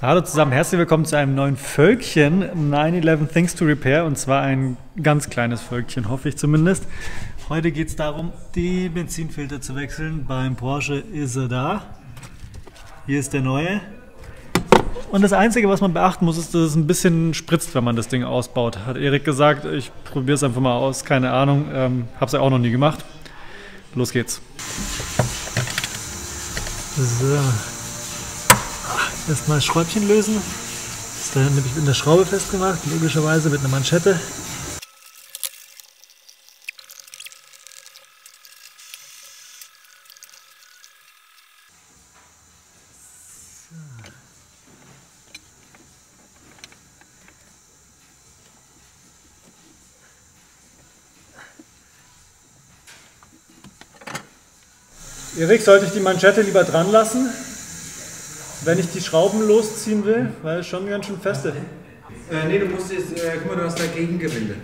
Hallo zusammen, herzlich willkommen zu einem neuen Völkchen 911 Things to Repair, und zwar ein ganz kleines Völkchen, hoffe ich zumindest. Heute geht es darum, die Benzinfilter zu wechseln. Beim Porsche ist er da. Hier ist der neue. Und das Einzige, was man beachten muss, ist, dass es ein bisschen spritzt, wenn man das Ding ausbaut. Hat Erik gesagt, ich probiere es einfach mal aus, keine Ahnung, habe es ja auch noch nie gemacht. Los geht's. So. Erstmal das Schräubchen lösen. Das ist da nämlich mit einer Schraube festgemacht, logischerweise mit einer Manschette. Erik, sollte ich die Manschette lieber dran lassen, wenn ich die Schrauben losziehen will? Weil es schon ganz schön fest ist. Nee, du musst jetzt, guck mal, du hast da Gegengewinde.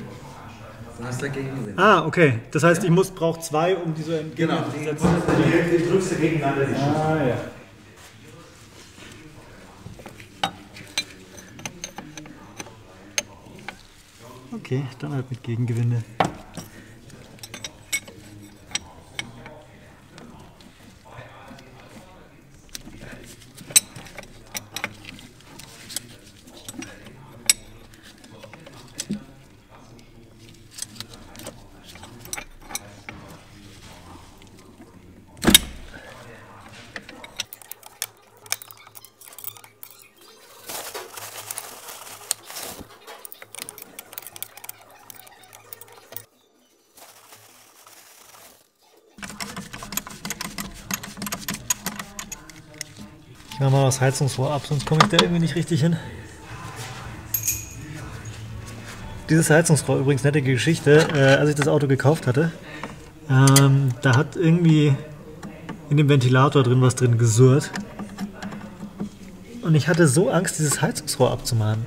Du hast da Gegengewinde. Ah, okay. Das heißt, ich brauche zwei, um die so entgegenzusetzen. Genau, die drückst du gegeneinander. Ah, ja. Okay, dann halt mit Gegengewinde. Ich mache mal das Heizungsrohr ab, sonst komme ich da irgendwie nicht richtig hin. Dieses Heizungsrohr, übrigens nette Geschichte, als ich das Auto gekauft hatte, da hat irgendwie in dem Ventilator was drin gesurrt. Und ich hatte so Angst, dieses Heizungsrohr abzumachen.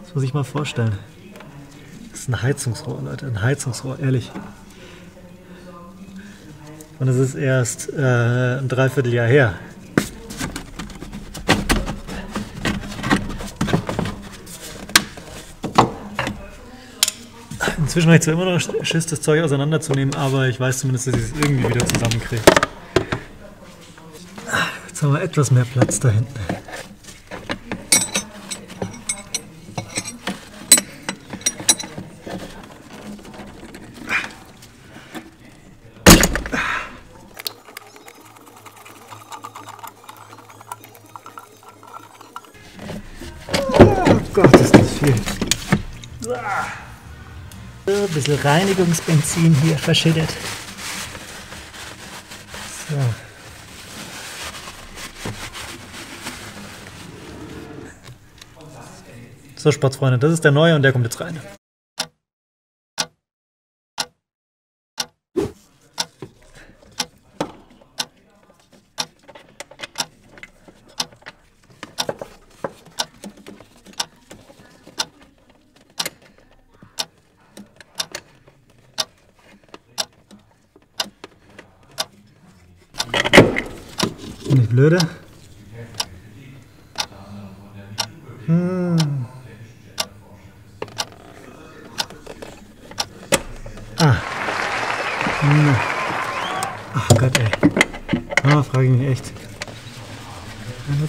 Das muss ich mal vorstellen. Das ist ein Heizungsrohr, Leute, ein Heizungsrohr, ehrlich. Und es ist erst ein Dreivierteljahr her. Inzwischen habe ich zwar immer noch Schiss, das Zeug auseinanderzunehmen, aber ich weiß zumindest, dass ich es irgendwie wieder zusammenkriege. Jetzt haben wir etwas mehr Platz da hinten. Oh Gott, ist das viel. Ein bisschen Reinigungsbenzin hier verschüttet. So. So, Sportsfreunde, das ist der neue und der kommt jetzt rein. Nicht blöde. Ah. Na. Ach Gott, ey. Ah, frage ich mich echt.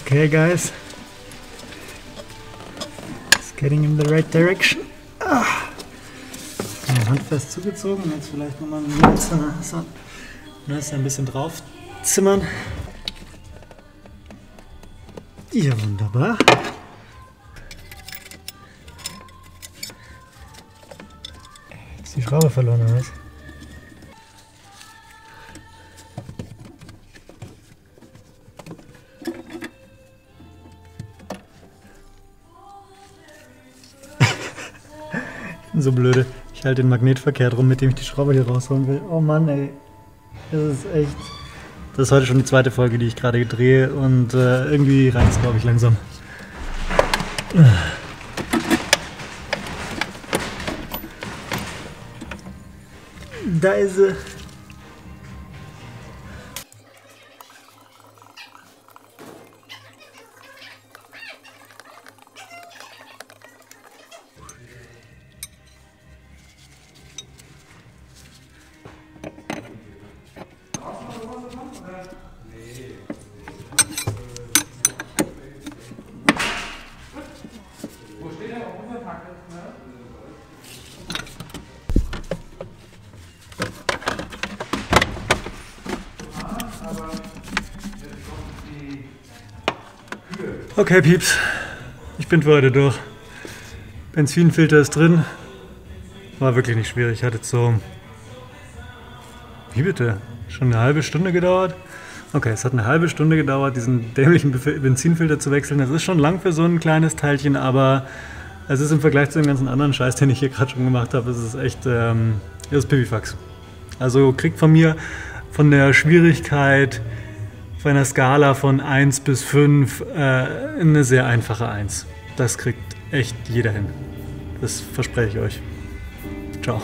Okay, guys. It's getting in the right direction. Ah. Handfest zugezogen. Jetzt vielleicht nochmal mit ein bisschen drauf zimmern. Ja, wunderbar. Ist die Schraube verloren, oder was? Ich bin so blöde. Ich halte den Magnet verkehrt rum, mit dem ich die Schraube hier rausholen will. Oh Mann, ey. Das ist echt... Das ist heute schon die zweite Folge, die ich gerade drehe, und irgendwie reicht es, glaube ich, langsam. Da ist sie. Wo steht der Unverpackt? Okay, Pieps, ich bin für heute durch. Benzinfilter ist drin. War wirklich nicht schwierig. Hat jetzt so, wie bitte, schon eine halbe Stunde gedauert? Okay, es hat eine halbe Stunde gedauert, diesen dämlichen Benzinfilter zu wechseln. Das ist schon lang für so ein kleines Teilchen, aber es ist im Vergleich zu dem ganzen anderen Scheiß, den ich hier gerade schon gemacht habe, ist es echt, das ist Pipifax. Also kriegt von mir von der Schwierigkeit auf einer Skala von 1 bis 5 eine sehr einfache 1. Das kriegt echt jeder hin. Das verspreche ich euch. Ciao.